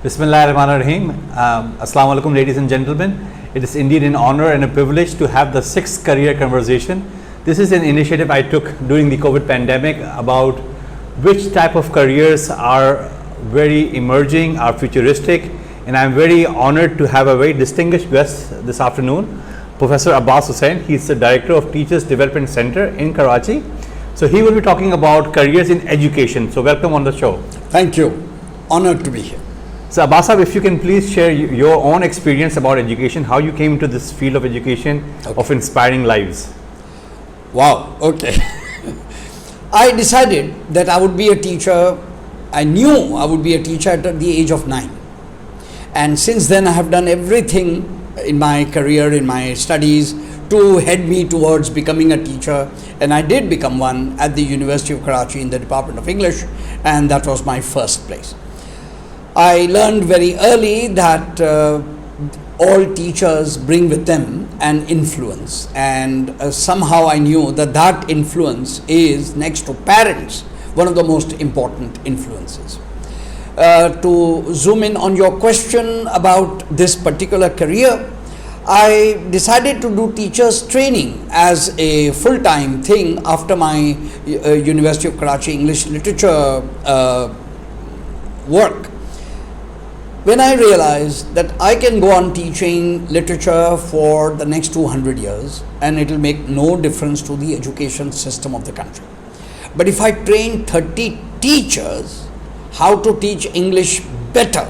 Bismillahirrahmanirrahim. Assalamu alaikum, ladies and gentlemen. It is indeed an honor and a privilege to have the 6th career conversation. This is an initiative I took during the COVID pandemic about which type of careers are very emerging, are futuristic, and I'm very honored to have a very distinguished guest this afternoon, Professor Abbas Husain. He's the Director of Teachers Development Center in Karachi. So he will be talking about careers in education. So welcome on the show. Thank you. Honored to be here. So Abbas, if you can please share your own experience about education, how you came into this field of education, of inspiring lives. Wow, okay. I decided that I would be a teacher. I knew I would be a teacher at the age of 9. And since then I have done everything in my career, in my studies, to head me towards becoming a teacher. And I did become one at the University of Karachi in the Department of English, and that was my first place. I learned very early that all teachers bring with them an influence, and somehow I knew that that influence is, next to parents, one of the most important influences. To zoom in on your question about this particular career, I decided to do teachers training as a full-time thing after my University of Karachi English literature work. When I realized that I can go on teaching literature for the next 200 years and it will make no difference to the education system of the country. But if I train 30 teachers how to teach English better,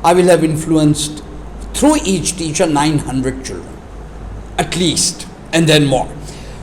I will have influenced through each teacher 900 children, at least, and then more.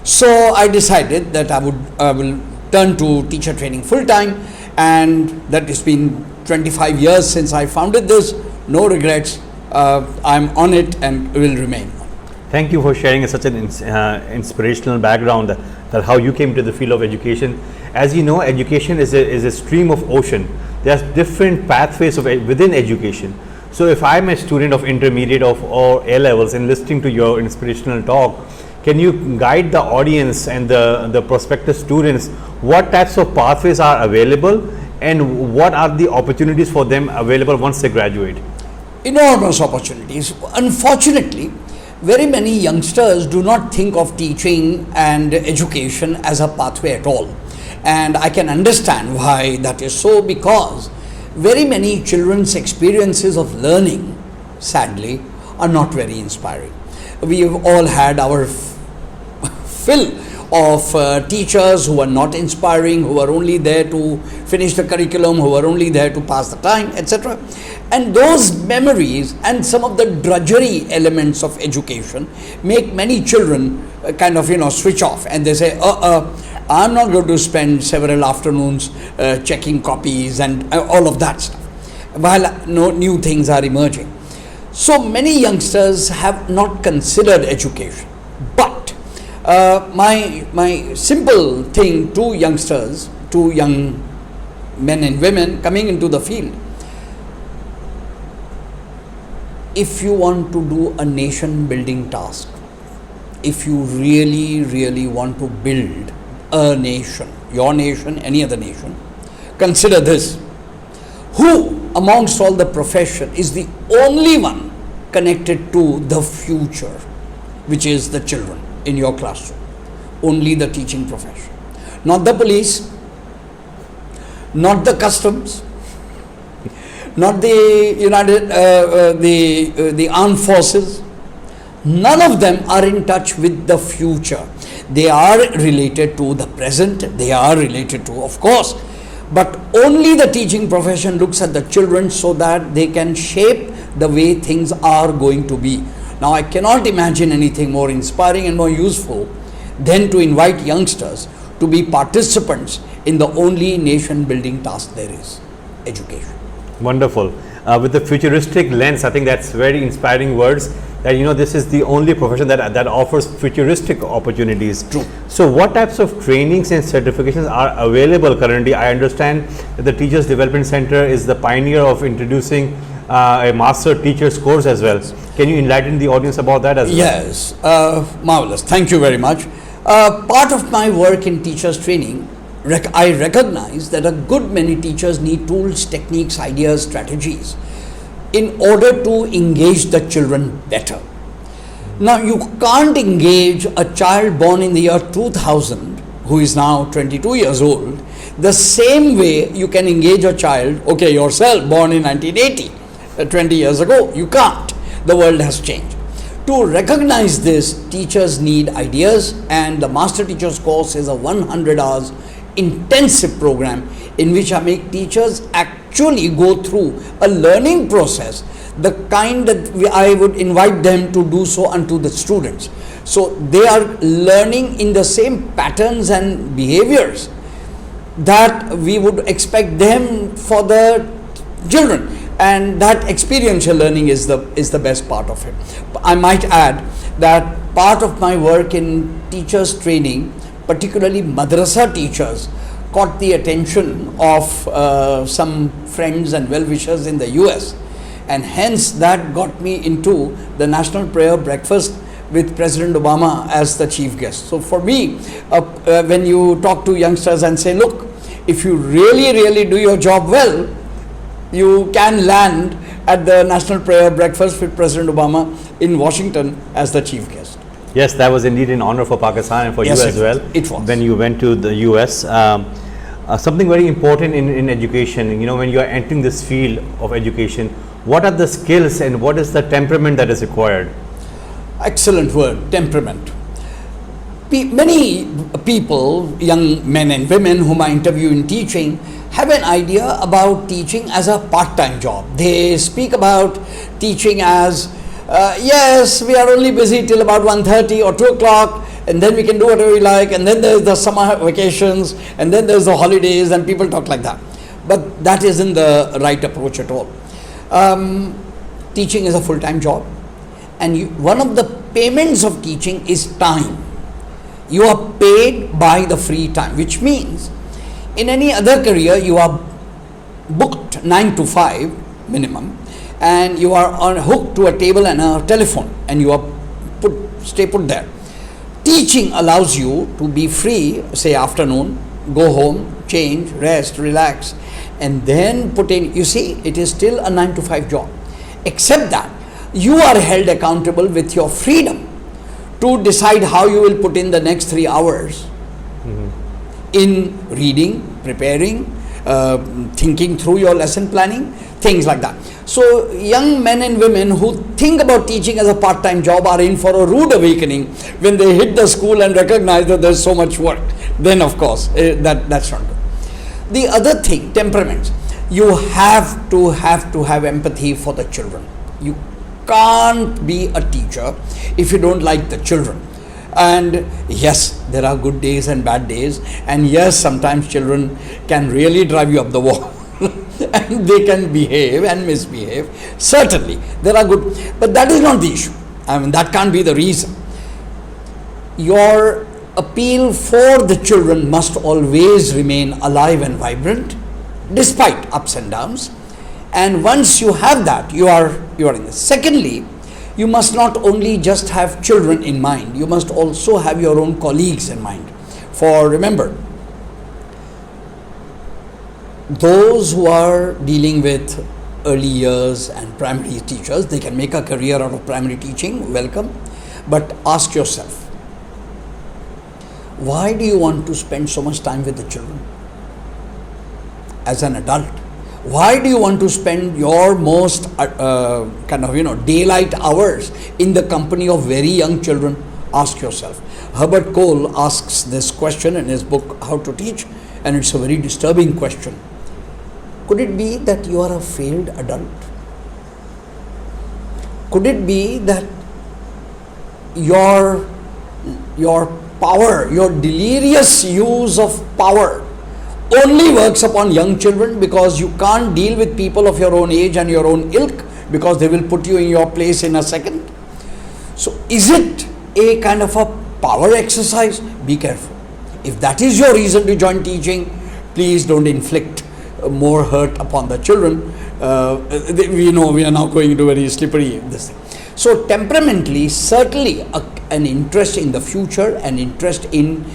So I decided that I will turn to teacher training full time, and that has been 25 years since I founded this. No regrets. I'm on it and will remain. Thank you for sharing such an inspirational background that how you came to the field of education. As you know, education is a stream of ocean. There are different pathways within education. So if I'm a student of intermediate or A levels and listening to your inspirational talk, can you guide the audience and the prospective students what types of pathways are available and what are the opportunities for them available once they graduate? Enormous opportunities. Unfortunately, very many youngsters do not think of teaching and education as a pathway at all. And I can understand why that is so, because very many children's experiences of learning, sadly, are not very inspiring. We have all had our fill of teachers who are not inspiring, who are only there to finish the curriculum, who are only there to pass the time, etc. And those memories and some of the drudgery elements of education make many children kind of, switch off, and they say, I'm not going to spend several afternoons checking copies and all of that stuff, while no new things are emerging. So many youngsters have not considered education. But my simple thing to youngsters, to young men and women coming into the field, if you want to do a nation building task, if you really want to build a nation, your nation, any other nation, consider this: who amongst all the profession is the only one connected to the future, which is the children in your classroom? Only the teaching profession. Not the police, not the customs, not the the armed forces. None of them are in touch with the future. They are related to the present, they are related to, of course, but only the teaching profession looks at the children so that they can shape the way things are going to be. Now, I cannot imagine anything more inspiring and more useful than to invite youngsters to be participants in the only nation building task there is, education. Wonderful. With the futuristic lens, I think that's very inspiring words, that this is the only profession that offers futuristic opportunities. True. So what types of trainings and certifications are available currently? I understand that the Teachers Development Center is the pioneer of introducing a master teachers course as well. Can you enlighten the audience about that as well? Yes, marvelous. Thank you very much. Part of my work in teachers training, I recognize that a good many teachers need tools, techniques, ideas, strategies. in order to engage the children better. Now, you can't engage a child born in the year 2000, who is now 22 years old, the same way you can engage a child, okay, yourself, born in 1980, 20 years ago. You can't. The world has changed. To recognize this, teachers need ideas, and the Master Teachers course is a 100 hours intensive program in which I make teachers actually go through a learning process, the kind that I would invite them to do so unto the students. So they are learning in the same patterns and behaviors that we would expect them for the children, and that experiential learning is the best part of it. I might add that part of my work in teachers training, particularly madrasa teachers, caught the attention of some friends and well-wishers in the US, and hence that got me into the National Prayer Breakfast with President Obama as the chief guest. So for me, when you talk to youngsters and say, look, if you really do your job well, you can land at the National Prayer Breakfast with President Obama in Washington as the chief guest. Yes, that was indeed an honor for Pakistan and for Yes, you as well. it was. When you went to the US. Something very important in education, you know, when you are entering this field of education, what are the skills and what is the temperament that is required? Excellent word, temperament. Many people, young men and women whom I interview in teaching, have an idea about teaching as a part-time job. They speak about teaching as, yes, we are only busy till about 1:30 or 2 o'clock, and then we can do whatever we like, and then there's the summer vacations, and then there's the holidays, and people talk like that. But that isn't the right approach at all. Teaching is a full-time job, and one of the payments of teaching is time. You are paid by the free time, which means in any other career you are booked 9 to 5 minimum, and you are hooked to a table and a telephone, and you are stay put there. Teaching allows you to be free, say afternoon, go home, change, rest, relax, and then put in, you see, it is still a 9 to 5 job, except that you are held accountable with your freedom to decide how you will put in the next 3 hours in reading, preparing, thinking through your lesson planning, things like that. So young men and women who think about teaching as a part-time job are in for a rude awakening when they hit the school and recognize that there's so much work. Then of course that's not good. The other thing, temperaments. You have to have empathy for the children. You can't be a teacher if you don't like the children. And yes, there are good days and bad days, and yes, sometimes children can really drive you up the wall and they can behave and misbehave. Certainly there are good, but that is not the issue. I mean, that can't be the reason. Your appeal for the children must always remain alive and vibrant despite ups and downs, and once you have that, you are in this. Secondly, you must not only just have children in mind, you must also have your own colleagues in mind. For remember, those who are dealing with early years and primary teachers, they can make a career out of primary teaching, welcome. But ask yourself, why do you want to spend so much time with the children as an adult? Why do you want to spend your most daylight hours in the company of very young children? Ask yourself. Herbert Cole asks this question in his book How to Teach, and it's a very disturbing question. Could it be that you are a failed adult? Could it be that your power, your delirious use of power only works upon young children because you can't deal with people of your own age and your own ilk because they will put you in your place in a second? So is it a kind of a power exercise? Be careful. If that is your reason to join teaching, please don't inflict more hurt upon the children. We know we are now going into very slippery this thing. So temperamentally, certainly an interest in the future, an interest in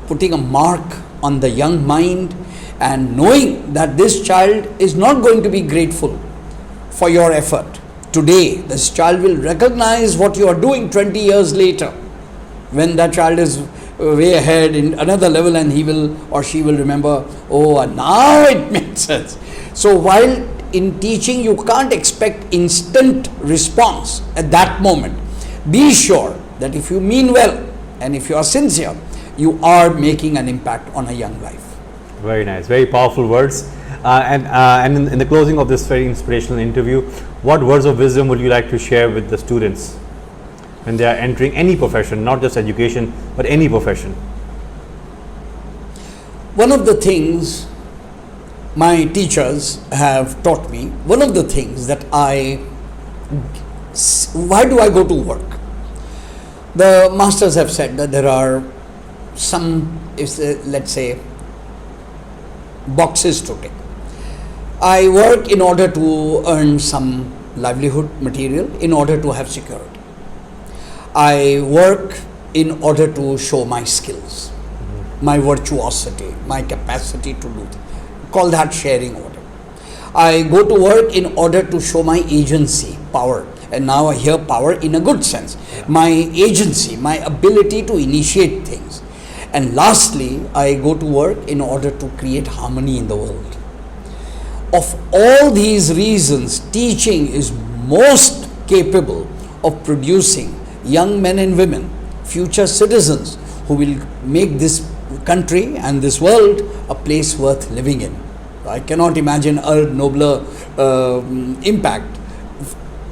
putting a mark on the young mind, and knowing that this child is not going to be grateful for your effort. Today, this child will recognize what you are doing 20 years later, when that child is way ahead in another level, and he will or she will remember, oh, now it makes sense. So while in teaching you can't expect instant response at that moment, be sure that if you mean well and if you are sincere, you are making an impact on a young life. Very nice, very powerful words. And in the closing of this very inspirational interview, what words of wisdom would you like to share with the students when they are entering any profession, not just education, but any profession? One of the things my teachers have taught me, one of the things that why do I go to work? The masters have said that there are some, let's say, boxes to tick. I work in order to earn some livelihood material, in order to have security. I work in order to show my skills, my virtuosity, my capacity to do things. Call that sharing order. I go to work in order to show my agency, power. And now I hear power in a good sense. My agency, my ability to initiate things. And lastly, I go to work in order to create harmony in the world. Of all these reasons, teaching is most capable of producing young men and women, future citizens who will make this country and this world a place worth living in. I cannot imagine a nobler impact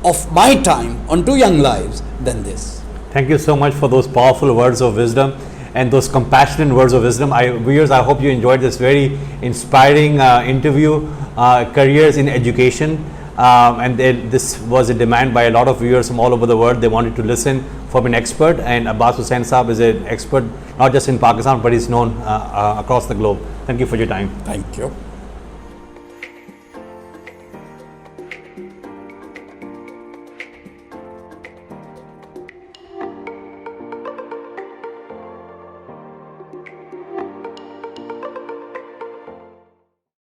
of my time onto young lives than this. Thank you so much for those powerful words of wisdom and those compassionate words of wisdom. Viewers, I hope you enjoyed this very inspiring interview, careers in education. This was a demand by a lot of viewers from all over the world. They wanted to listen from an expert, and Abbas Husain Saab is an expert not just in Pakistan, but he's known across the globe. Thank you for your time. Thank you.